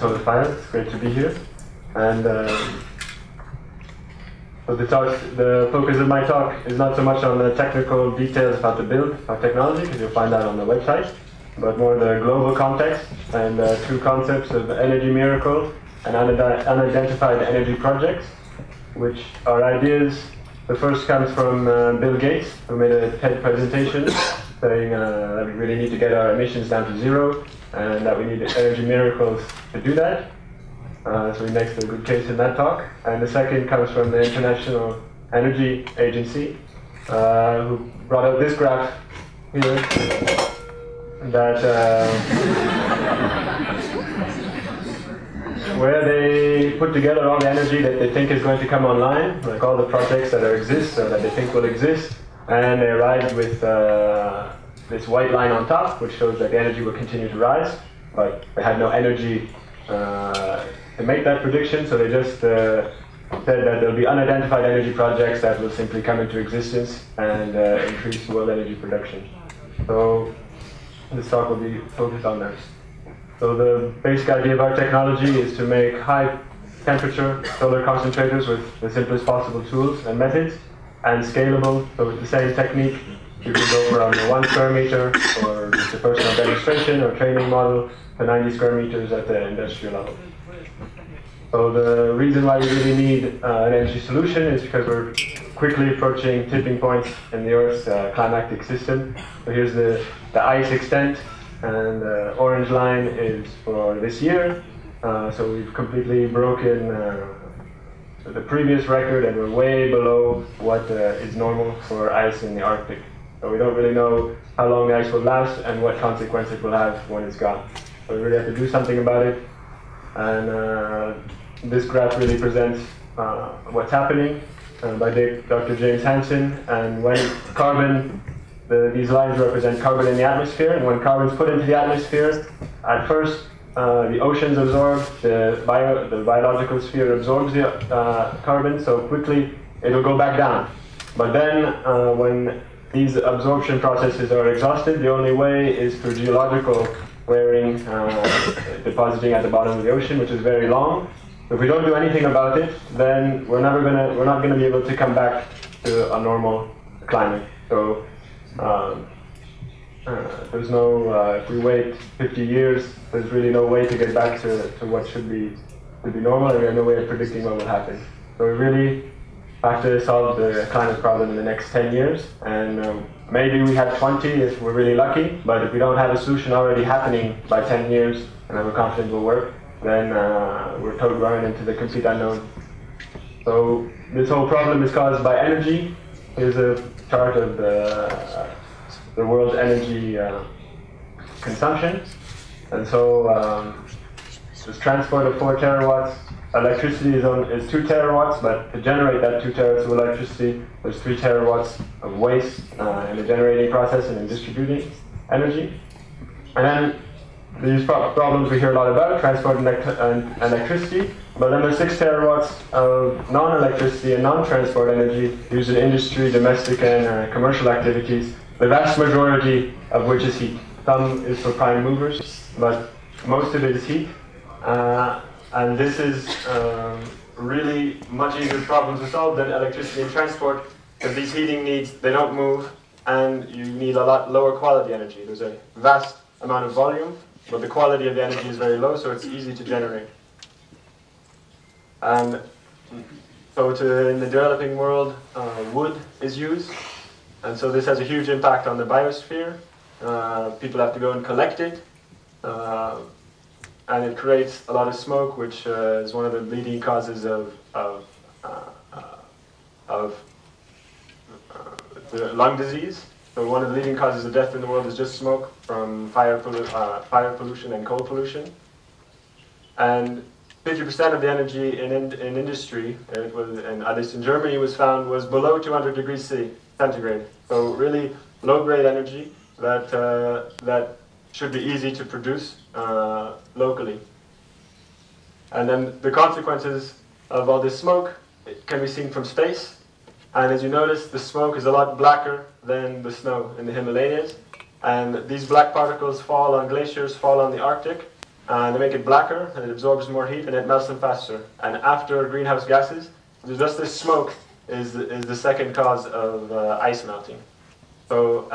Untold Fire. It's great to be here. And so the focus of my talk is not so much on the technical details about the build of technology, because you'll find that on the website, but more the global context and two concepts of energy miracle and unidentified energy projects, which are ideas. The first comes from Bill Gates, who made a TED presentation saying that we really need to get our emissions down to zero and that we need energy miracles to do that. So he makes a good case in that talk. And the second comes from the International Energy Agency, who brought out this graph here, that where they put together all the energy that they think is going to come online, like all the projects that exist or that they think will exist, and they arrived with this white line on top, which shows that the energy will continue to rise, but they had no energy to make that prediction, so they just said that there'll be unidentified energy projects that will simply come into existence and increase world energy production. So this talk will be focused on that. So the basic idea of our technology is to make high temperature solar concentrators with the simplest possible tools and methods, and scalable, so with the same technique you can go from 1 square meter or just a personal demonstration or training model to 90 square meters at the industrial level. So the reason why we really need an energy solution is because we're quickly approaching tipping points in the Earth's climatic system. So here's the ice extent, and the orange line is for this year. So we've completely broken the previous record, and we're way below what is normal for ice in the Arctic. So we don't really know how long the ice will last and what consequence it will have when it's gone. So we really have to do something about it. And this graph really presents what's happening by Dr. James Hansen. And when carbon, these lines represent carbon in the atmosphere, and when carbon is put into the atmosphere, at first the oceans absorb, the biological sphere absorbs the carbon, so quickly it'll go back down. But then when these absorption processes are exhausted, the only way is through geological wearing, depositing at the bottom of the ocean, which is very long. If we don't do anything about it, then we're not going to be able to come back to a normal climate. So there's no, if we wait 50 years, there's really no way to get back to what should be normal, and we have no way of predicting what will happen. So we really have to solve the climate problem in the next 10 years, and maybe we have 20 if we're really lucky, but if we don't have a solution already happening by 10 years, and I'm confident will work, then we're totally running into the complete unknown. So this whole problem is caused by energy. Here's a chart of the world's energy consumption. And so this transport of 4 terawatts, electricity is 2 terawatts, but to generate that 2 terawatts of electricity, there's 3 terawatts of waste in the generating process and in distributing energy. And then these problems we hear a lot about, transport and electricity, but then there's 6 terawatts of non-electricity and non-transport energy used in industry, domestic and commercial activities, the vast majority of which is heat. Some is for prime movers, but most of it is heat. And this is really much easier problem to solve than electricity and transport, because these heating needs, they don't move, and you need a lot lower quality energy. There's a vast amount of volume, but the quality of the energy is very low, so it's easy to generate. And so in the developing world, wood is used, and so this has a huge impact on the biosphere. People have to go and collect it, and it creates a lot of smoke, which is one of the leading causes of the lung disease. So one of the leading causes of death in the world is just smoke from fire pollution and coal pollution. And 50% of the energy in industry, at least in Germany, was found was below 200 degrees centigrade. So really low-grade energy that should be easy to produce locally. And then the consequences of all this smoke can be seen from space. And as you notice, the smoke is a lot blacker than the snow in the Himalayas. And these black particles fall on glaciers, fall on the Arctic. and they make it blacker, and it absorbs more heat, and it melts them faster. And after greenhouse gases, just this smoke is the second cause of ice melting. So,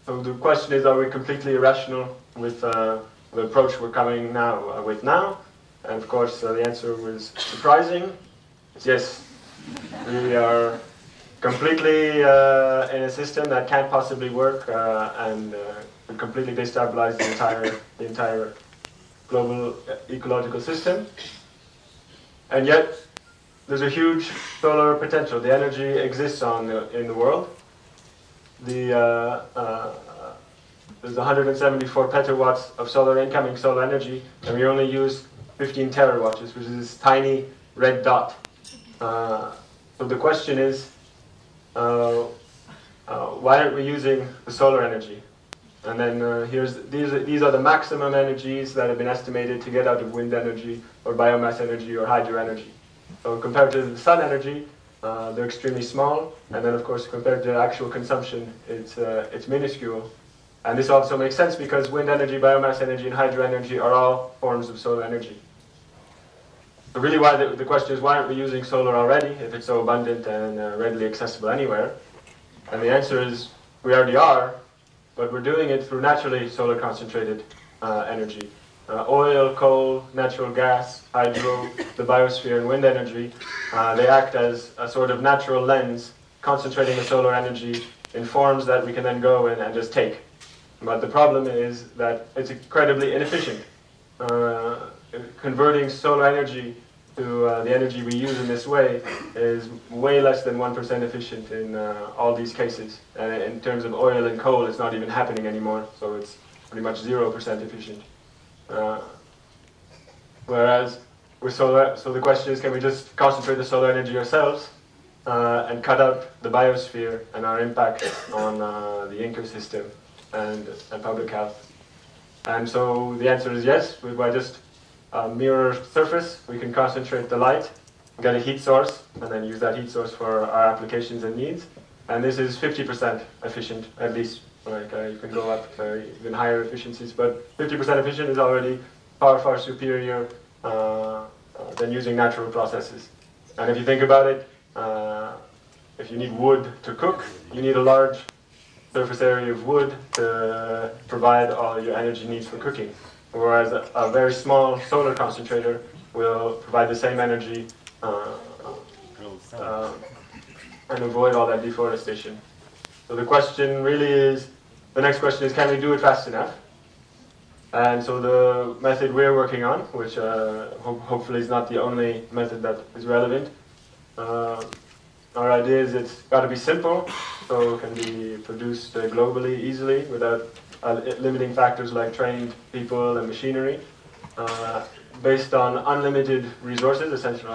so the question is, are we completely irrational with the approach we're coming with now? And of course, the answer was surprising. It's yes, we are completely in a system that can't possibly work and would completely destabilize the entire global ecological system. And yet, there's a huge solar potential. The energy exists in the world. There's 174 petawatts of incoming solar energy, and we only use 15 terawatts, which is this tiny red dot. So the question is, why aren't we using the solar energy? And then these are the maximum energies that have been estimated to get out of wind energy, or biomass energy, or hydro energy. So compared to the sun energy, they're extremely small, and then of course compared to actual consumption, it's minuscule. And this also makes sense because wind energy, biomass energy, and hydro energy are all forms of solar energy. So really why the question is, why aren't we using solar already if it's so abundant and readily accessible anywhere? And the answer is, we already are, but we're doing it through naturally solar concentrated energy. Oil, coal, natural gas, hydro, the biosphere, and wind energy, they act as a sort of natural lens, concentrating the solar energy in forms that we can then go in and just take. But the problem is that it's incredibly inefficient. Converting solar energy to the energy we use in this way is way less than 1% efficient in all these cases. And in terms of oil and coal, it's not even happening anymore, so it's pretty much 0% efficient. Whereas with solar, so the question is, can we just concentrate the solar energy ourselves and cut out the biosphere and our impact on the ecosystem and public health? And so the answer is yes. By just mirror surface, we can concentrate the light, get a heat source, and then use that heat source for our applications and needs. And this is 50% efficient, at least. Like you can go up even higher efficiencies, but 50% efficient is already far, far superior than using natural processes. And if you think about it, if you need wood to cook, you need a large surface area of wood to provide all your energy needs for cooking. Whereas a very small solar concentrator will provide the same energy and avoid all that deforestation. So the question really is, the next question is, can we do it fast enough? And so the method we're working on, which hopefully is not the only method that is relevant, our idea is it's got to be simple, so it can be produced globally easily without limiting factors like trained people and machinery, based on unlimited resources, essentially.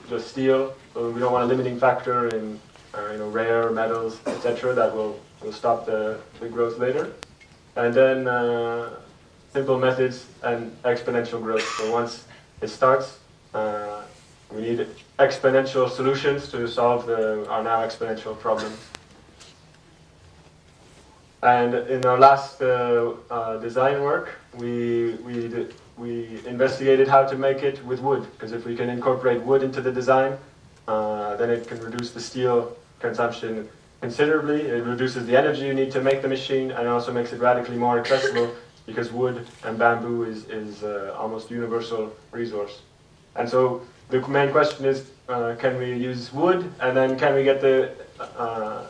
Just steel. So we don't want a limiting factor in rare metals, etc. That will stop the growth later. And then simple methods and exponential growth. So once it starts, we need exponential solutions to solve our now exponential problems. And in our last design work, we investigated how to make it with wood, because if we can incorporate wood into the design, then it can reduce the steel consumption considerably. It reduces the energy you need to make the machine, and also makes it radically more accessible, because wood and bamboo is almost universal resource. And so the main question is, can we use wood, and then can we get the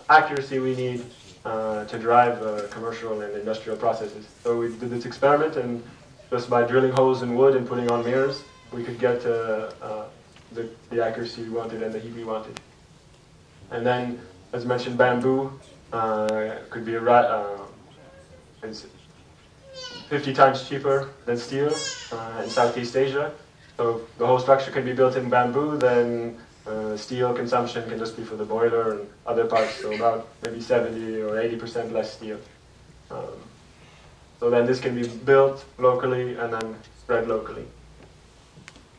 accuracy we need to drive commercial and industrial processes? So we did this experiment, and just by drilling holes in wood and putting on mirrors, we could get the accuracy we wanted and the heat we wanted. And then, as mentioned, bamboo could be it's 50 times cheaper than steel in Southeast Asia. So the whole structure can be built in bamboo, then steel consumption can just be for the boiler and other parts, so about maybe 70 or 80% less steel. So then this can be built locally and then spread locally.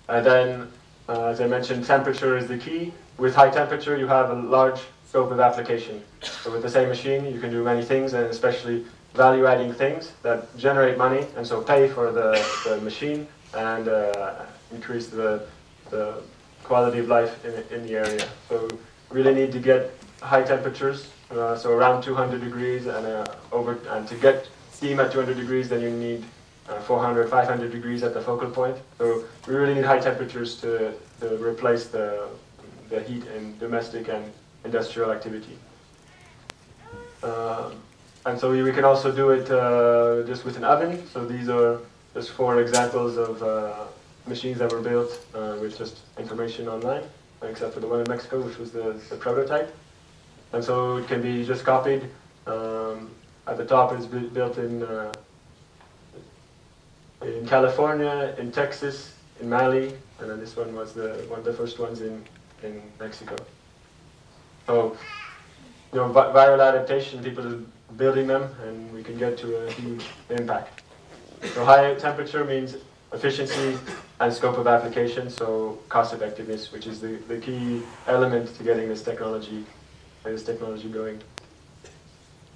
And then, as I mentioned, temperature is the key. With high temperature, you have a large scope of application. So with the same machine, you can do many things, and especially value-adding things that generate money and so pay for the machine and increase the quality of life in the area. So really need to get high temperatures, so around 200 degrees, and to get steam at 200 degrees, then you need 400, 500 degrees at the focal point. So we really need high temperatures to replace the heat in domestic and industrial activity. And so we can also do it just with an oven. So these are just 4 examples of machines that were built with just information online, except for the one in Mexico, which was the prototype. And so it can be just copied. At the top is built in California, in Texas, in Mali, and then this one was one of the first ones in Mexico. So, you know, viral adaptation, people are building them, and we can get to a huge impact. So high temperature means efficiency and scope of application, so cost effectiveness, which is the key element to getting this technology going.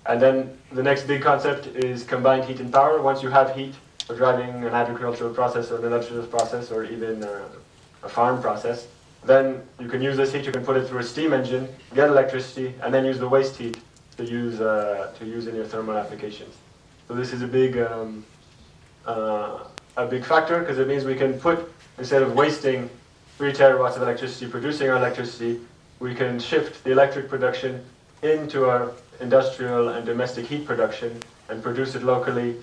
And then the next big concept is combined heat and power. Once you have heat for driving an agricultural process or an industrial process or even a farm process, then you can use this heat, you can put it through a steam engine, get electricity, and then use the waste heat to use in your thermal applications. So this is a big factor, because it means we can put, instead of wasting 3 terawatts of electricity producing our electricity, we can shift the electric production into our industrial and domestic heat production and produce it locally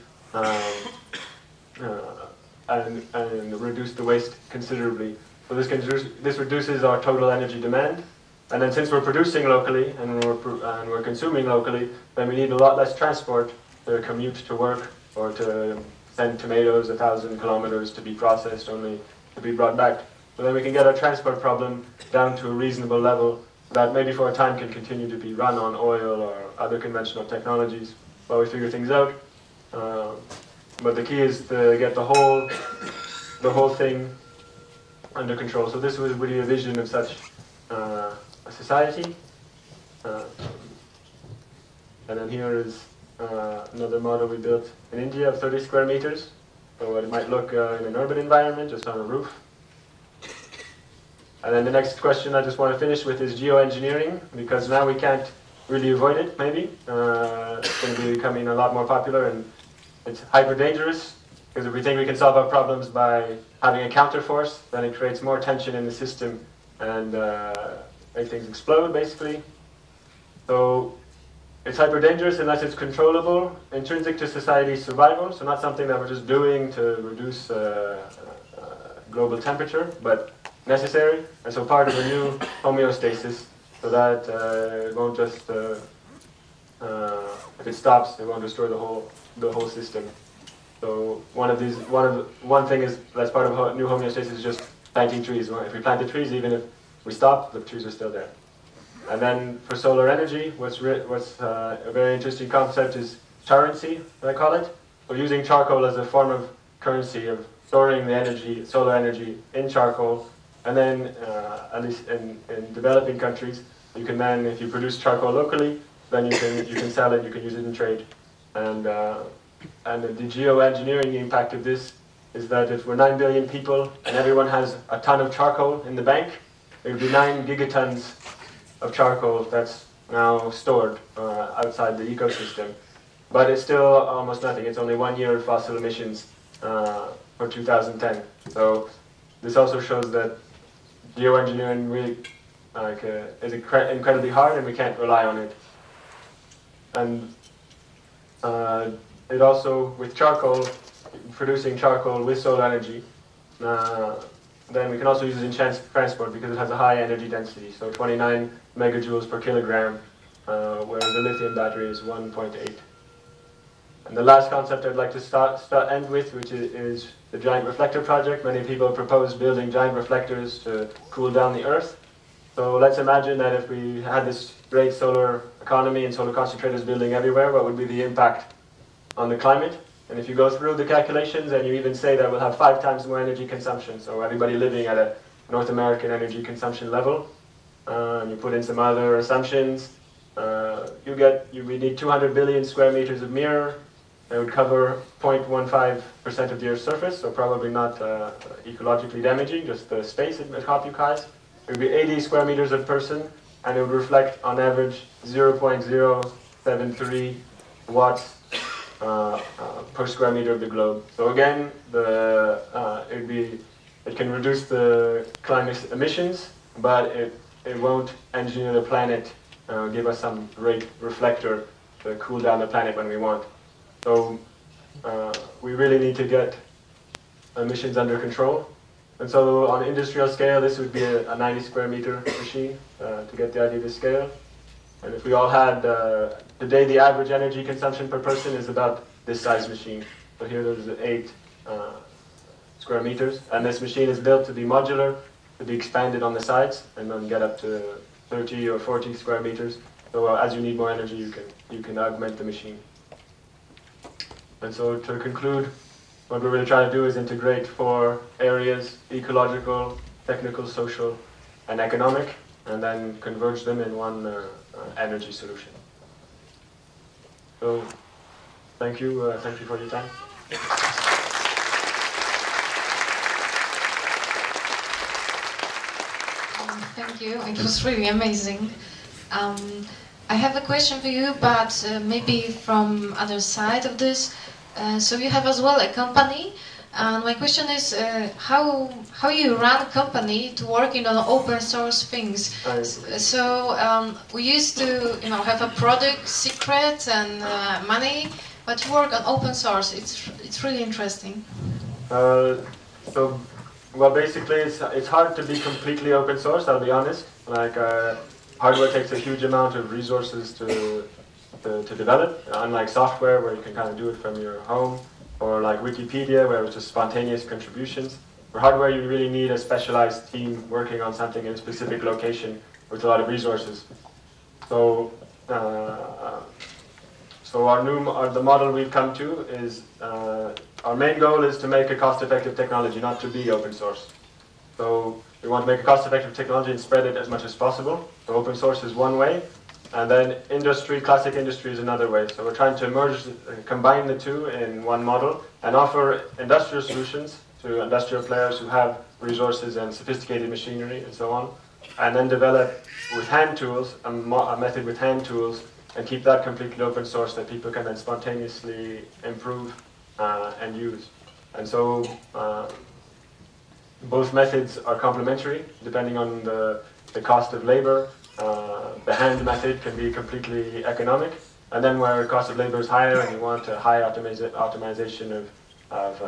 and reduce the waste considerably. So this reduces our total energy demand. And then since we're producing locally and we're consuming locally, then we need a lot less transport to commute to work or to send tomatoes 1,000 kilometers to be processed, only to be brought back. So then we can get our transport problem down to a reasonable level that maybe for a time can continue to be run on oil or other conventional technologies while we figure things out. But the key is to get the whole thing under control. So this was really a vision of such a society. And then here is another model we built in India of 30 square meters. So what it might look in an urban environment, just on a roof. And then the next question I just want to finish with is geoengineering, because now we can't really avoid it, maybe. It's going to be becoming a lot more popular, and it's hyper dangerous, because if we think we can solve our problems by having a counterforce, then it creates more tension in the system and make things explode, basically. So it's hyper dangerous unless it's controllable, intrinsic to society's survival, so not something that we're just doing to reduce global temperature, but necessary, and so part of a new homeostasis, so that it won't just, if it stops, it won't destroy the whole system. So one thing is that's part of a new homeostasis is just planting trees. If we plant the trees, even if we stop, the trees are still there. And then for solar energy, what's a very interesting concept is currency, I call it. So using charcoal as a form of currency, of storing the energy, solar energy in charcoal. And then, at least in developing countries, you can then, if you produce charcoal locally, then you can sell it, you can use it in trade. And the geoengineering impact of this is that if we're 9 billion people and everyone has a ton of charcoal in the bank, it would be 9 gigatons of charcoal that's now stored outside the ecosystem. But it's still almost nothing. It's only 1 year of fossil emissions for 2010. So this also shows that geoengineering really is incredibly hard, and we can't rely on it. And it also, with charcoal, producing charcoal with solar energy, then we can also use it in transport because it has a high energy density, so 29 megajoules per kilogram, whereas the lithium battery is 1.8. And the last concept I'd like to end with, which is the giant reflector project. Many people propose building giant reflectors to cool down the Earth. So let's imagine that if we had this great solar economy and solar concentrators building everywhere, what would be the impact on the climate? And if you go through the calculations and you even say that we'll have 5 times more energy consumption, so everybody living at a North American energy consumption level, and you put in some other assumptions, we need 200 billion square meters of mirror. It would cover 0.15% of the Earth's surface, so probably not ecologically damaging, just the space it occupies. It would be 80 square meters per person, and it would reflect on average 0.073 watts per square meter of the globe. So again, it can reduce the climate emissions, but it won't engineer the planet, give us some great reflector to cool down the planet when we want. So we really need to get emissions under control. And so on industrial scale, this would be a 90 square meter machine to get the idea of the scale. And if we all had, today the average energy consumption per person is about this size machine. So here there's 8 square meters. And this machine is built to be modular, to be expanded on the sides, and then get up to 30 or 40 square meters. So as you need more energy, you can augment the machine. And so to conclude, what we're really trying to do is integrate 4 areas: ecological, technical, social, and economic, and then converge them in one energy solution. So thank you for your time. Thank you. It was really amazing. I have a question for you, but maybe from other side of this. So you have as well a company, and my question is how you run a company to working on open source things. So we used to have a product secret and money, but you work on open source. It's really interesting. Well, basically, it's hard to be completely open source. I'll be honest. Like hardware takes a huge amount of resources to develop, unlike software where you can kind of do it from your home, or like Wikipedia where it's just spontaneous contributions. For hardware, you really need a specialized team working on something in a specific location with a lot of resources. So, the model we've come to is our main goal is to make a cost-effective technology, not to be open source. So we want to make a cost-effective technology and spread it as much as possible. So open source is one way. And then classic industry is another way. So we're trying to combine the two in one model and offer industrial solutions to industrial players who have resources and sophisticated machinery and so on. And then develop with hand tools, a method with hand tools, and keep that completely open source that people can then spontaneously improve and use. And so both methods are complementary depending on the cost of labor. The hand method can be completely economic, and then where cost of labor is higher and you want a high optimization of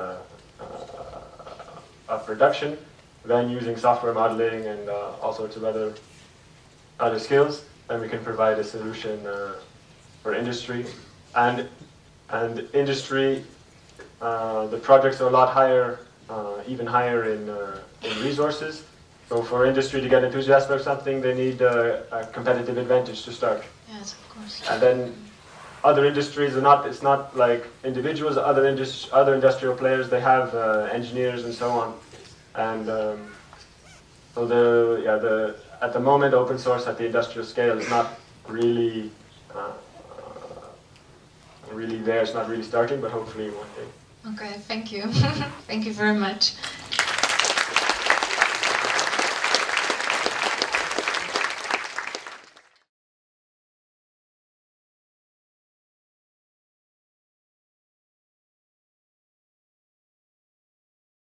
production, then using software modeling and all sorts of other skills, then we can provide a solution for industry. And industry, the projects are a lot higher, even higher in resources. So for industry to get enthusiastic about something, they need a competitive advantage to start. Yes, of course. And then other industries are not. It's not like individuals. Other industrial players, they have engineers and so on. And so at the moment, open source at the industrial scale is not really there. It's not really starting, but hopefully one day. Okay, thank you. Thank you very much.